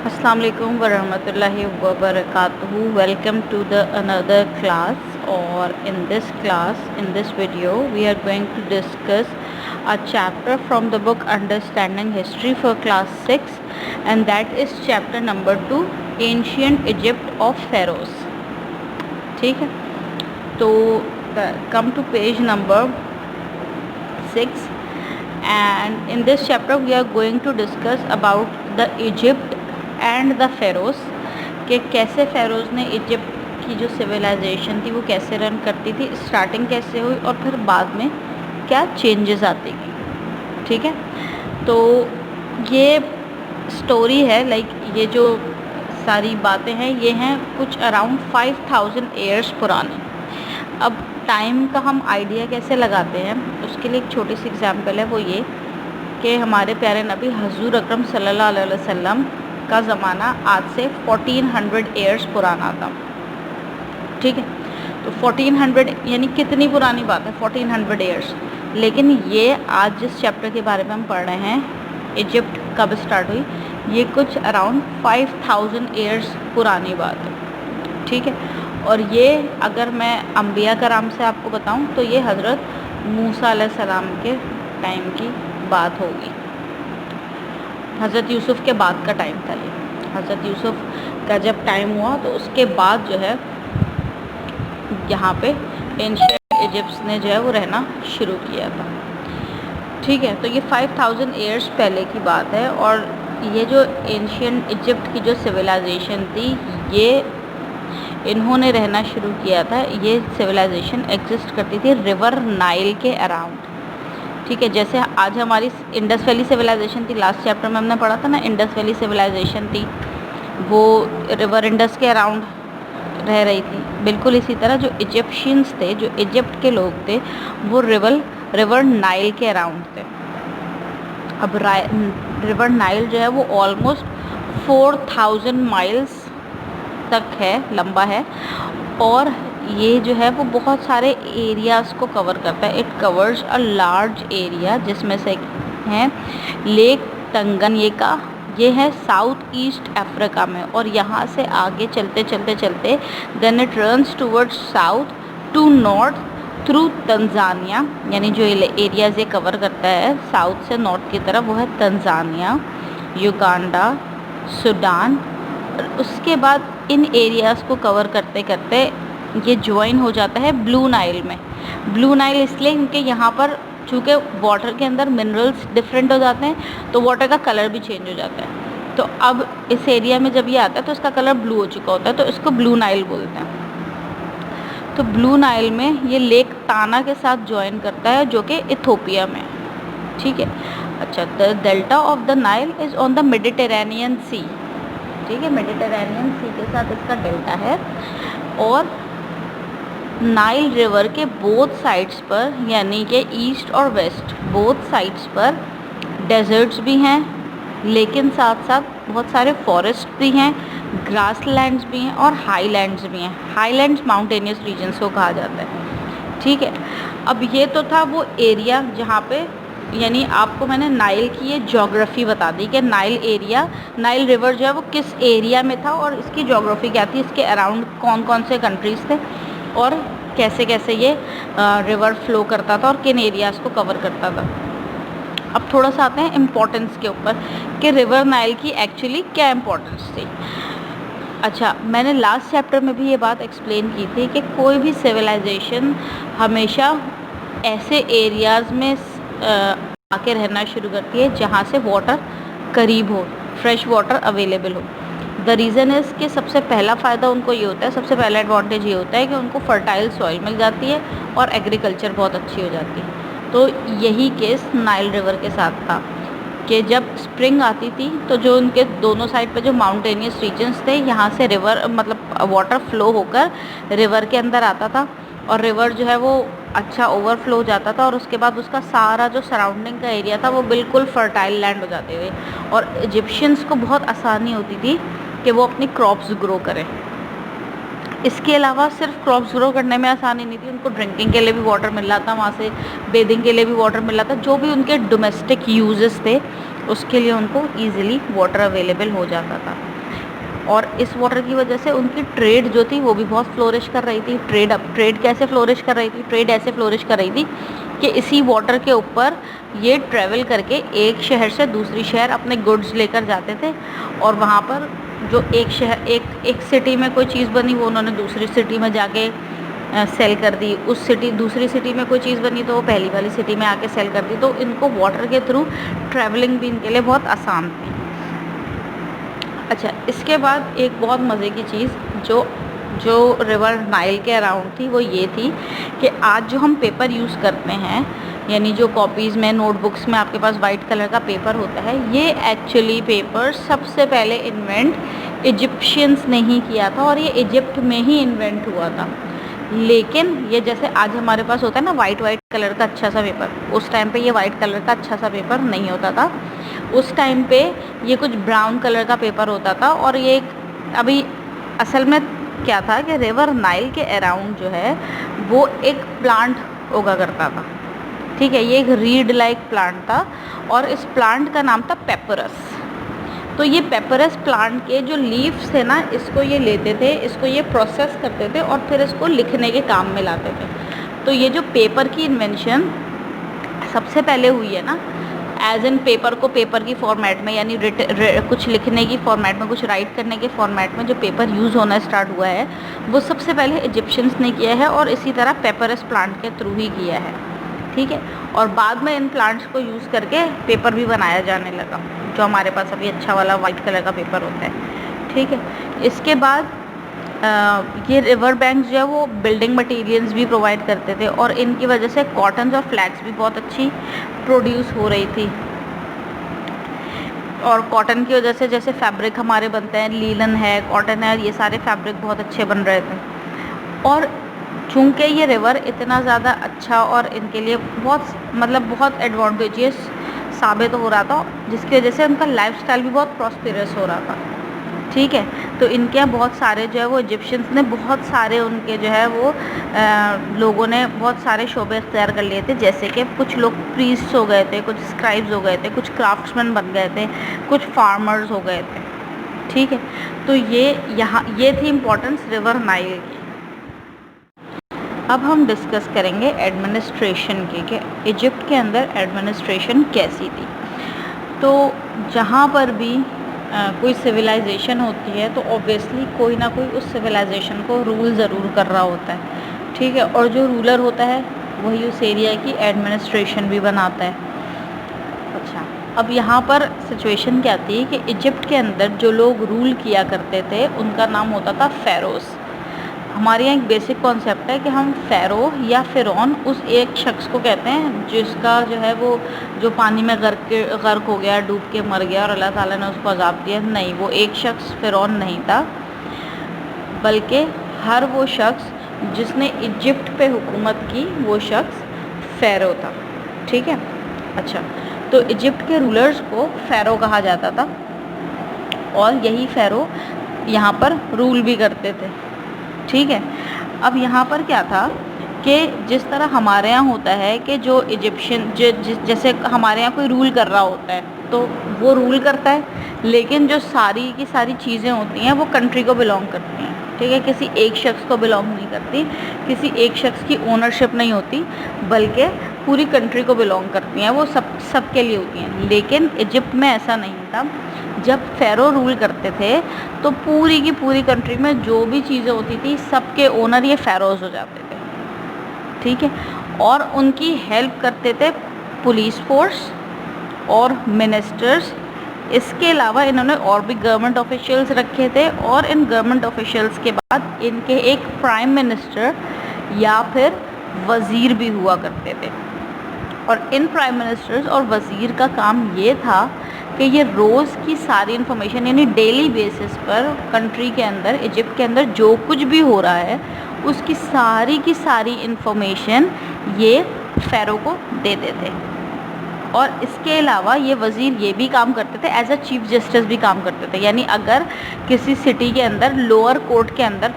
अस्सलाम वालेकुम वरहमतुल्लाहि वबरकातुहू. Welcome to the another class, or in this video we are going to discuss a chapter from the book Understanding History for class 6, and that is chapter number 2, Ancient Egypt of Pharaohs. ठीक है, तो come to page number 6, and in this chapter we are going to discuss about the Egypt and the Feroze कि कैसे फ़ेरोज़ ने Egypt की जो civilisation थी वो कैसे रन करती थी, स्टार्टिंग कैसे हुई और फिर बाद में क्या चेंजेस आती गई. ठीक है, तो ये स्टोरी है, ये जो सारी बातें हैं ये हैं कुछ अराउंड 5000 ईयर्स पुरानी. अब टाइम का हम आइडिया कैसे लगाते हैं उसके लिए एक छोटी सी एग्जांपल है, वो ये कि हमारे प्यारे नबी हजूर अकरम सल्लल्लाहु अलैहि वसल्लम का ज़माना आज से 1400 ईयर्स पुराना था. ठीक है, तो 1400 यानी कितनी पुरानी बात है, 1400 ईयर्स. लेकिन ये आज जिस चैप्टर के बारे में हम पढ़ रहे हैं, इजिप्ट कब स्टार्ट हुई, ये कुछ अराउंड 5000 ईयर्स पुरानी बात है. ठीक है, और ये अगर मैं अम्बिया कराम से आपको बताऊं तो ये हज़रत मूसा अलैहिस्सलाम के टाइम की बात होगी. हज़रत यूसुफ़ के बाद का टाइम था ये. हज़रत यूसुफ़ का जब टाइम हुआ तो उसके बाद जो है यहाँ पे एंशिएंट इजिप्ट्स ने जो है वो रहना शुरू किया था. ठीक है, तो ये 5000 ईयर्स पहले की बात है. और ये जो एंशिएंट इजिप्ट की जो सिविलाइजेशन थी ये इन्होंने रहना शुरू किया था. ये सिविलाइजेशन एग्जिस्ट करती थी रिवर नाइल के अराउंड. ठीक है, जैसे आज हमारी इंडस वैली सिविलाइजेशन थी, लास्ट चैप्टर में हमने पढ़ा था ना, इंडस वैली सिविलाइजेशन थी, वो रिवर इंडस के अराउंड रह रही थी. बिल्कुल इसी तरह जो इजिप्शियंस थे, जो इजिप्ट के लोग थे, वो रिवर नाइल के अराउंड थे. अब रिवर नाइल जो है वो ऑलमोस्ट 4000 माइल्स तक है, लंबा है. और ये जो है वो बहुत सारे एरियाज़ को कवर करता है. It covers a large area, जिसमें से हैं लेक टंगनयिका, ये है साउथ ईस्ट अफ्रीका में. और यहाँ से आगे चलते चलते चलते then it runs towards south to north through Tanzania. यानी जो एरियाज़ ये कवर करता है साउथ से नॉर्थ की तरफ वो है तंजानिया, युगांडा, सूडान. उसके बाद इन एरियाज़ को कवर करते करते ये ज्वाइन हो जाता है ब्लू नाइल में. ब्लू नाइल इसलिए क्योंकि यहाँ पर चूँकि वाटर के अंदर मिनरल्स डिफरेंट हो जाते हैं तो वाटर का कलर भी चेंज हो जाता है. तो अब इस एरिया में जब ये आता है तो इसका कलर ब्लू हो चुका होता है, तो इसको ब्लू नाइल बोलते हैं. तो ब्लू नाइल में ये लेक ताना के साथ ज्वाइन करता है जो कि इथोपिया में. ठीक है, अच्छा, the delta of the Nile is on the Mediterranean sea. ठीक है, मेडिटेरेनियन सी के साथ इसका डेल्टा है. और नाइल रिवर के बोथ साइड्स पर, यानी कि ईस्ट और वेस्ट बोथ साइड्स पर डेजर्ट्स भी हैं, लेकिन साथ साथ बहुत सारे फॉरेस्ट भी हैं, ग्रासलैंड्स भी हैं और हाईलैंड्स भी हैं. हाईलैंड्स माउंटेनियस रीजन्स को कहा जाता है. ठीक है, अब ये तो था वो एरिया जहाँ पे, यानी आपको मैंने नाइल की ये ज्योग्राफी बता दी कि नाइल रिवर जो है वो किस एरिया में था और इसकी ज्योग्राफी क्या थी, इसके अराउंड कौन कौन से कंट्रीज़ थे और कैसे कैसे ये रिवर फ्लो करता था और किन एरियाज़ को कवर करता था. अब थोड़ा सा आते हैं इम्पोर्टेंस के ऊपर कि रिवर नाइल की एक्चुअली क्या इम्पोर्टेंस थी. अच्छा, मैंने लास्ट चैप्टर में भी ये बात एक्सप्लेन की थी कि कोई भी सिविलाइजेशन हमेशा ऐसे एरियाज़ में आके रहना शुरू करती है जहाँ से वाटर करीब हो, फ्रेश वाटर अवेलेबल हो. द रीज़न इज़ कि सबसे पहला फ़ायदा उनको ये होता है, सबसे पहला एडवांटेज ये होता है कि उनको फर्टाइल सॉइल मिल जाती है और एग्रीकल्चर बहुत अच्छी हो जाती है. तो यही केस नाइल रिवर के साथ था कि जब स्प्रिंग आती थी तो जो उनके दोनों साइड पे जो माउंटेनियस रीजन्स थे, यहाँ से रिवर मतलब वाटर फ्लो होकर रिवर के अंदर आता था और रिवर जो है वो अच्छा ओवरफ्लो हो जाता था. और उसके बाद उसका सारा जो सराउंडिंग का एरिया था वो बिल्कुल फर्टाइल लैंड हो जाते थे और इजिप्शियंस को बहुत आसानी होती थी कि वो अपनी क्रॉप्स ग्रो करें. इसके अलावा सिर्फ क्रॉप्स ग्रो करने में आसानी नहीं थी, उनको ड्रिंकिंग के लिए भी वाटर मिल रहा था, वहाँ से बेदिंग के लिए भी वाटर मिल रहा था. जो भी उनके डोमेस्टिक यूजेस थे उसके लिए उनको ईज़िली वाटर अवेलेबल हो जाता था. और इस वाटर की वजह से उनकी ट्रेड जो थी वो भी बहुत फ्लोरिश कर रही थी। ट्रेड कैसे फ्लोरिश कर रही थी? ट्रेड ऐसे फ्लोरिश कर रही थी कि इसी वाटर के ऊपर ये ट्रैवल करके एक शहर से दूसरी शहर अपने गुड्स लेकर जाते थे, और वहाँ पर जो एक सिटी में कोई चीज़ बनी वो उन्होंने दूसरी सिटी में जाके सेल कर दी। दूसरी सिटी में कोई चीज़ बनी तो वो पहली वाली सिटी में आके सेल कर दी। तो इनको वाटर के थ्रू ट्रैवलिंग भी इनके लिए बहुत आसान थी। अच्छा, इसके बाद एक बहुत मज़े की चीज़ जो रिवर नाइल के अराउंड थी वो ये थी कि आज जो हम पेपर यूज़ करते हैं, यानी जो कॉपीज़ में, नोटबुक्स में आपके पास वाइट कलर का पेपर होता है, ये एक्चुअली पेपर सबसे पहले इन्वेंट इजिप्शियंस ने ही किया था और ये इजिप्ट में ही इन्वेंट हुआ था। लेकिन ये जैसे आज हमारे पास होता है ना वाइट कलर का अच्छा सा पेपर, उस टाइम पे ये वाइट कलर का अच्छा सा पेपर नहीं होता था। उस टाइम पे ये कुछ ब्राउन कलर का पेपर होता था। और ये अभी असल में क्या था कि रिवर नाइल के अराउंड जो है वो एक प्लांट उगा करता था, ठीक है। ये एक रीड लाइक प्लांट था और इस प्लांट का नाम था पेपरस। तो ये पेपरस प्लांट के जो लीव्स थे ना, इसको ये लेते थे, इसको ये प्रोसेस करते थे और फिर इसको लिखने के काम में लाते थे। तो ये जो पेपर की इन्वेंशन सबसे पहले हुई है ना, एज इन पेपर को पेपर की फॉर्मेट में, यानी कुछ लिखने की फॉर्मेट में, कुछ राइट करने के फॉर्मेट में जो पेपर यूज़ होना स्टार्ट हुआ है वो सबसे पहले इजिप्शियंस ने किया है और इसी तरह पेपरस प्लांट के थ्रू ही किया है, ठीक है। और बाद में इन प्लांट्स को यूज़ करके पेपर भी बनाया जाने लगा, जो हमारे पास अभी अच्छा वाला वाइट कलर का पेपर होता है, ठीक है। इसके बाद ये रिवर बैंक्स जो है वो बिल्डिंग मटेरियल्स भी प्रोवाइड करते थे और इनकी वजह से कॉटन और फ्लैक्स भी बहुत अच्छी प्रोड्यूस हो रही थी। और कॉटन की वजह से जैसे फैब्रिक हमारे बनते हैं, लीलन है, कॉटन है, ये सारे फैब्रिक बहुत अच्छे बन रहे थे। और चूँकि ये रिवर इतना ज़्यादा अच्छा और इनके लिए बहुत एडवांटेजियस साबित हो रहा था, जिसकी वजह से उनका लाइफस्टाइल भी बहुत प्रॉस्पेरस हो रहा था, ठीक है। तो इनके यहाँ बहुत सारे जो है वो इजिप्शियंस ने बहुत सारे उनके जो है वो लोगों ने बहुत सारे शोबे अख्तियार कर लिए थे। जैसे कि कुछ लोग प्रीस्ट्स हो गए थे, कुछ स्क्राइब्स हो गए थे, कुछ क्राफ्ट्समैन बन गए थे, कुछ फार्मर्स हो गए थे, ठीक है। तो ये थी इम्पोर्टेंस रिवर नाइल की। अब हम डिस्कस करेंगे एडमिनिस्ट्रेशन की, कि इजिप्ट के अंदर एडमिनिस्ट्रेशन कैसी थी। तो जहाँ पर भी कोई सिविलाइजेशन होती है तो ऑब्वियसली कोई ना कोई उस सिविलाइजेशन को रूल ज़रूर कर रहा होता है, ठीक है। और जो रूलर होता है वही उस एरिया की एडमिनिस्ट्रेशन भी बनाता है। अच्छा, अब यहाँ पर सिचुएशन क्या थी कि इजिप्ट के अंदर जो लोग रूल किया करते थे उनका नाम होता था फ़ेरोज़। हमारे यहाँ एक बेसिक कॉन्सेप्ट है कि हम फ़ेरो या फ़िरौन उस एक शख्स को कहते हैं जिसका जो है वो जो पानी में गर्क हो गया, डूब के मर गया और अल्लाह ताला ने उसको अज़ाब दिया। नहीं, वो एक शख्स फ़िरौन नहीं था, बल्कि हर वो शख्स जिसने इजिप्ट पे हुकूमत की वो शख्स फ़ेरो था, ठीक है। अच्छा, तो इजिप्ट के रूलर्स को फ़ेरो कहा जाता था और यही फ़ेरो यहाँ पर रूल भी करते थे, ठीक है। अब यहाँ पर क्या था कि जिस तरह हमारे यहाँ होता है कि जो इजिप्शियन जैसे हमारे यहाँ कोई रूल कर रहा होता है तो वो रूल करता है, लेकिन जो सारी की सारी चीज़ें होती हैं वो कंट्री को बिलोंग करती हैं, ठीक है। किसी एक शख्स को बिलोंग नहीं करती, किसी एक शख्स की ओनरशिप नहीं होती, बल्कि पूरी कंट्री को बिलोंग करती हैं, वो सबके लिए होती हैं। लेकिन इजिप्ट में ऐसा नहीं था। जब फ़ेरो रूल करते थे तो पूरी की पूरी कंट्री में जो भी चीज़ें होती थी सबके ओनर ये फ़ेरोज़ हो जाते थे, ठीक है। और उनकी हेल्प करते थे पुलिस फोर्स और मिनिस्टर्स। इसके अलावा इन्होंने और भी गवर्नमेंट ऑफिशियल्स रखे थे और इन गवर्नमेंट ऑफिशियल्स के बाद इनके एक प्राइम मिनिस्टर या फिर वज़ीर भी हुआ करते थे। और इन प्राइम मिनिस्टर्स और वज़ीर का काम ये था कि ये रोज़ की सारी इन्फॉर्मेशन, यानी डेली बेसिस पर कंट्री के अंदर, इजिप्ट के अंदर जो कुछ भी हो रहा है उसकी सारी की सारी इन्फॉर्मेशन ये फ़ेरो को देते थे, और इसके अलावा ये वज़ीर ये भी काम करते थे, एज अ चीफ जस्टिस भी काम करते थे। यानी अगर किसी सिटी के अंदर लोअर कोर्ट के अंदर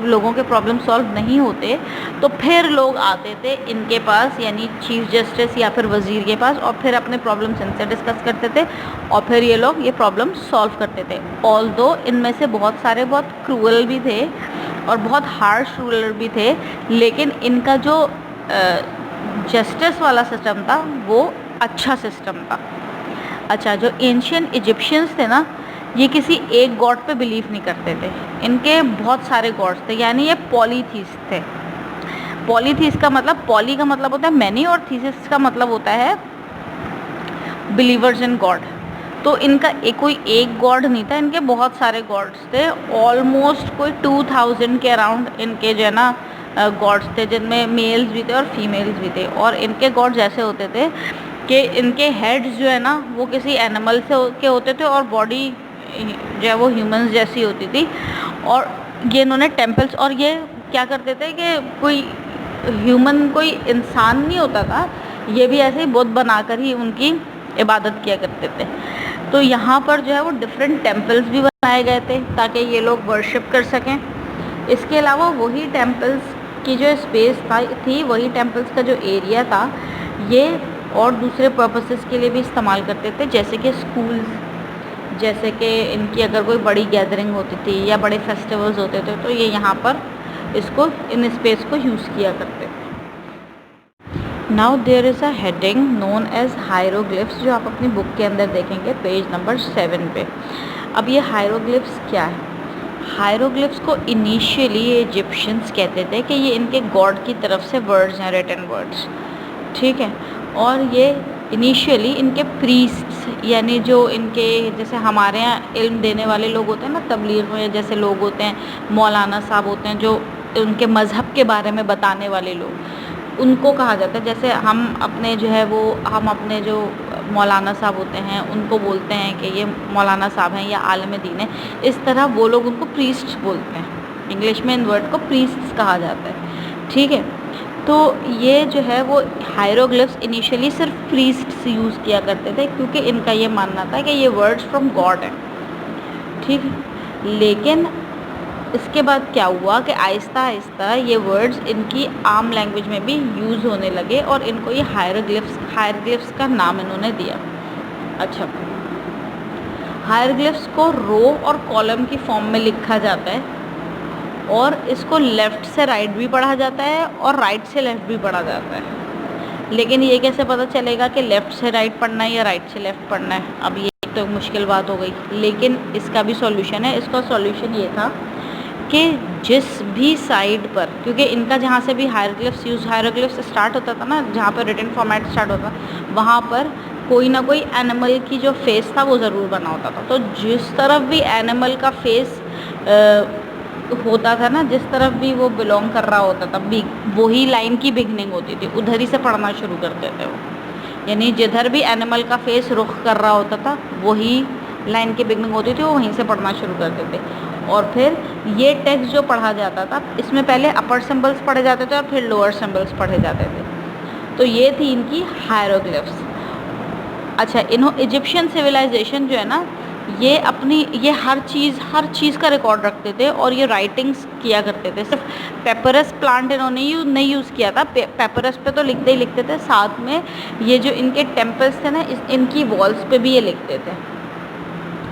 लोगों के प्रॉब्लम सॉल्व नहीं होते तो फिर लोग आते थे इनके पास, यानी चीफ जस्टिस या फिर वज़ीर के पास, और फिर अपने प्रॉब्लम्स इनसे डिस्कस करते थे और फिर ये लोग ये प्रॉब्लम सॉल्व करते थे। ऑल्दो इनमें से बहुत सारे बहुत क्रूअल भी थे और बहुत हार्श रूलर भी थे, लेकिन इनका जो जस्टिस वाला सिस्टम था वो अच्छा सिस्टम था। अच्छा, जो एंशियन इजिप्शियंस थे ना, ये किसी एक गॉड पे बिलीव नहीं करते थे, इनके बहुत सारे गॉड्स थे, यानी ये पॉलीथीस्ट थे। पॉलीथीस्ट का मतलब, पॉली का मतलब होता है मैनी और थीसिस का मतलब होता है बिलीवर्स इन गॉड। तो इनका कोई एक गॉड नहीं था, इनके बहुत सारे गॉड्स थे। ऑलमोस्ट कोई 2000 के अराउंड इनके जो है ना गॉड्स थे, जिनमें मेल्स भी थे और फीमेल्स भी थे। और इनके गॉड्स ऐसे होते थे कि इनके हेड्स जो है ना वो किसी एनिमल के होते थे और बॉडी जो है वो ह्यूमंस जैसी होती थी। और ये इन्होंने टेम्पल्स, और ये क्या करते थे कि कोई ह्यूमन, कोई इंसान नहीं होता था, ये भी ऐसे ही बुत बनाकर ही उनकी इबादत किया करते थे। तो यहाँ पर जो है वो डिफरेंट टेम्पल्स भी बनाए गए थे ताकि ये लोग वर्शिप कर सकें। इसके अलावा वही टेम्पल्स की जो स्पेस थी, वही टेम्पल्स का जो एरिया था, ये और दूसरे पर्पसेस के लिए भी इस्तेमाल करते थे, जैसे कि स्कूल्स, जैसे कि इनकी अगर कोई बड़ी गैदरिंग होती थी या बड़े फेस्टिवल्स होते थे तो ये यहाँ पर इसको, इन स्पेस को यूज़ किया करते थे। Now there is a heading known as hieroglyphs, जो आप अपनी बुक के अंदर देखेंगे पेज नंबर 7 पे। अब ये हायरोग्लिफ्स क्या है? हायरोग्लिफ्स को इनिशियली इजिप्शियंस कहते थे कि ये इनके गॉड की तरफ से वर्ड्स हैं, रिटन वर्ड्स, ठीक है। और ये इनिशियली इनके प्रीस्ट्स, यानी जो इनके, जैसे हमारे यहाँ इल्म देने वाले लोग होते हैं ना तबलीग में, जैसे लोग होते हैं मौलाना साहब होते हैं, जो उनके मज़हब के बारे में बताने वाले लोग, उनको कहा जाता है। जैसे हम अपने जो है वो, हम अपने जो मौलाना साहब होते हैं उनको बोलते हैं कि ये मौलाना साहब हैं या आलिम दीन है, इस तरह वो लोग उनको प्रीस्ट्स बोलते हैं। इंग्लिश में इन वर्ड को प्रीस्ट्स कहा जाता है, ठीक है। तो ये जो है वो हायरोग्लिफ्स इनिशियली सिर्फ प्रीस्ट्स यूज़ किया करते थे, क्योंकि इनका ये मानना था कि ये वर्ड्स फ्रॉम गॉड हैं, ठीक है। लेकिन इसके बाद क्या हुआ कि आहिस्ता आहिस्ता ये वर्ड्स इनकी आम लैंग्वेज में भी यूज़ होने लगे और इनको ये हायरोग्लिफ्स का नाम इन्होंने दिया। अच्छा, हायरोग्लिफ्स को रो और कॉलम की फॉर्म में लिखा जाता है और इसको लेफ़्ट से राइट भी पढ़ा जाता है और राइट से लेफ़्ट भी पढ़ा जाता है। लेकिन ये कैसे पता चलेगा कि लेफ़्ट से राइट पढ़ना है या राइट से लेफ़्ट पढ़ना है? अब ये तो मुश्किल बात हो गई, लेकिन इसका भी सॉल्यूशन है। इसका सॉल्यूशन ये था कि जिस भी साइड पर, क्योंकि इनका जहाँ से भी हायरोग्लिफ्स स्टार्ट होता था ना, जहाँ पर रिटन फॉर्मेट स्टार्ट होता, वहाँ पर कोई ना कोई एनिमल की जो फेस था वो ज़रूर बना होता था। तो जिस तरफ भी एनिमल का फेस होता था ना, जिस तरफ भी वो बिलोंग कर रहा होता था, वही लाइन की बिगनिंग होती थी, उधर ही से पढ़ना शुरू करते थे वो। यानी जिधर भी एनिमल का फेस रुख कर रहा होता था वही लाइन की बिगनिंग होती थी, वो वहीं से पढ़ना शुरू करते थे। और फिर ये टेक्स्ट जो पढ़ा जाता था, इसमें पहले अपर सिंबल्स पढ़े जाते थे और फिर लोअर सिंबल्स पढ़े जाते थे। तो ये थी इनकी हायरोग्लिफ्स। अच्छा, इजिप्शियन सिविलाइजेशन जो है ना, ये हर चीज़ का रिकॉर्ड रखते थे और ये राइटिंग्स किया करते थे। सिर्फ पेपरस प्लांट इन्होंने नहीं यूज़ किया था, पेपरस पे तो लिखते ही लिखते थे, साथ में ये जो इनके टेम्पल्स थे ना, इनकी वॉल्स पे भी ये लिखते थे।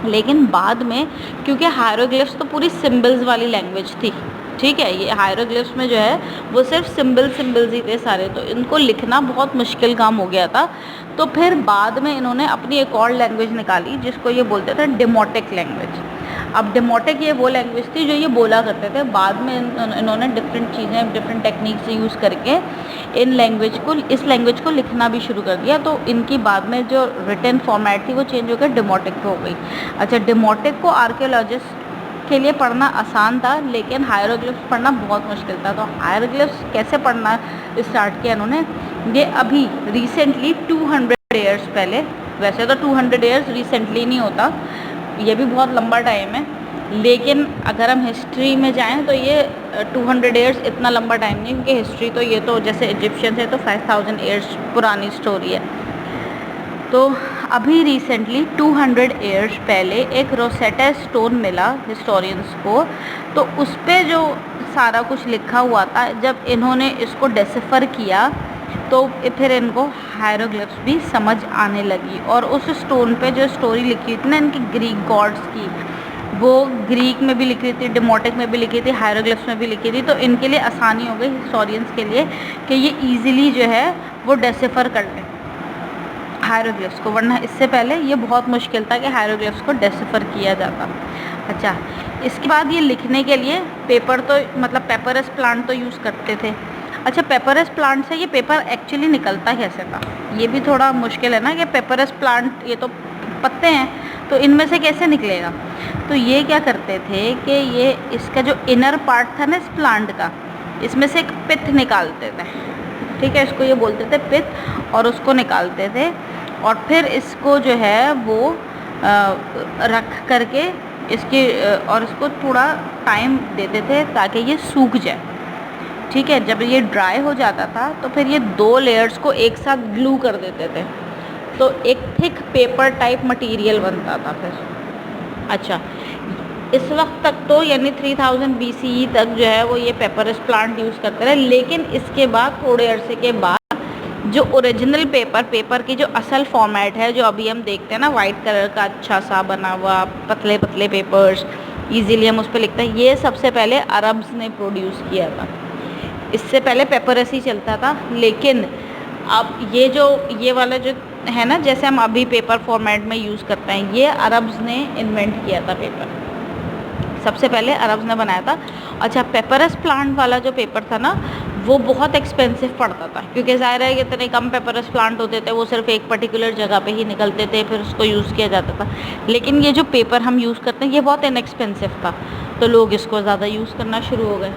लेकिन बाद में, क्योंकि हायरोग्लिफ्स तो पूरी सिंबल्स वाली लैंग्वेज थी, ठीक है, ये हायरोग्लिफ्स में जो है वो सिर्फ सिंबल्स ही थे सारे, तो इनको लिखना बहुत मुश्किल काम हो गया था। तो फिर बाद में इन्होंने अपनी एक और लैंग्वेज निकाली जिसको ये बोलते थे डेमोटिक लैंग्वेज। अब डेमोटिक ये वो लैंग्वेज थी जो ये बोला करते थे। बाद में इन्होंने डिफरेंट चीज़ें, डिफरेंट टेक्निक्स यूज़ करके इस लैंग्वेज को लिखना भी शुरू कर दिया। तो इनकी बाद में जो रिटन फॉर्मेट थी वो चेंज होकर डेमोटिक पे हो गई। अच्छा, डेमोटिक को आर्कियोलॉजिस्ट के लिए पढ़ना आसान था, लेकिन हायरोग्लिफ्स पढ़ना बहुत मुश्किल था। तो हायरोग्लिफ्स कैसे पढ़ना स्टार्ट किया इन्होंने, ये अभी रिसेंटली 200 ईयर्स पहले, वैसे तो 200 ईयर्स रिसेंटली नहीं होता, ये भी बहुत लंबा टाइम है, लेकिन अगर हम हिस्ट्री में जाएं तो ये 200 ईयर्स इतना लंबा टाइम नहीं, क्योंकि हिस्ट्री तो ये तो जैसे इजिप्शियंस है तो 5000 ईयर्स पुरानी स्टोरी है। तो अभी रिसेंटली 200 ईयर्स पहले एक रोसेटा स्टोन मिला हिस्टोरियंस को, तो उस पे जो सारा कुछ लिखा हुआ था, जब इन्होंने इसको डेसिफर किया तो फिर इनको हायरोग्लिफ्स भी समझ आने लगी। और उस स्टोन पे जो स्टोरी लिखी थी ना इनकी ग्रीक गॉड्स की, वो ग्रीक में भी लिखी थी, डेमोटिक में भी लिखी थी, हायरोग्लिफ्स में भी लिखी थी। तो इनके लिए आसानी हो गई हिस्टोरियंस के लिए कि ये ईजिली जो है वो डेसिफर कर लें हायरोग्लिफ्स को, वरना इससे पहले ये बहुत मुश्किल था कि हायरोग्लिफ्स को डेसिफर किया जाता। अच्छा, इसके बाद ये लिखने के लिए पेपर तो मतलब पेपरस प्लांट तो यूज़ करते थे। अच्छा, पेपरस प्लांट से ये पेपर एक्चुअली निकलता कैसे था, ये भी थोड़ा मुश्किल है ना कि पेपरस प्लांट ये तो पत्ते हैं, तो इनमें से कैसे निकलेगा। तो ये क्या करते थे कि ये इसका जो इनर पार्ट था ना इस प्लांट का, इसमें से एक पिथ निकालते थे, ठीक है, इसको ये बोलते थे पिथ, और उसको निकालते थे और फिर इसको जो है वो रख करके इसके और इसको थोड़ा टाइम देते थे ताकि ये सूख जाए। ठीक है, जब ये ड्राई हो जाता था तो फिर ये 2 लेयर्स को एक साथ ग्लू कर देते थे, तो एक थिक पेपर टाइप मटेरियल बनता था फिर। अच्छा, इस वक्त तक तो यानी 3000 BCE तक जो है वो ये पेपरस प्लांट यूज़ करते रहे, लेकिन इसके बाद थोड़े अरसे के बाद जो ओरिजिनल पेपर की जो असल फॉर्मेट है जो अभी हम देखते हैं ना, वाइट कलर का अच्छा सा बना हुआ पतले पतले पेपर्स, इजीली हम उस पर लिखते हैं, ये सबसे पहले अरब्स ने प्रोड्यूस किया था। इससे पहले पेपरस ही चलता था, लेकिन अब ये वाला जो है ना, जैसे हम अभी पेपर फॉर्मेट में यूज़ करते हैं, ये अरब्स ने इन्वेंट किया था पेपर, सबसे पहले अरब्स ने बनाया था। अच्छा, पेपरस प्लांट वाला जो पेपर था ना वो बहुत एक्सपेंसिव पड़ता था, क्योंकि ज़ाहिर है कि इतने कम पेपरस प्लांट होते थे, वो सिर्फ एक पर्टिकुलर जगह पे ही निकलते थे, फिर उसको यूज़ किया जाता था। लेकिन ये जो पेपर हम यूज़ करते हैं ये बहुत इनएक्सपेंसिव था, तो लोग इसको ज़्यादा यूज़ करना शुरू हो गए।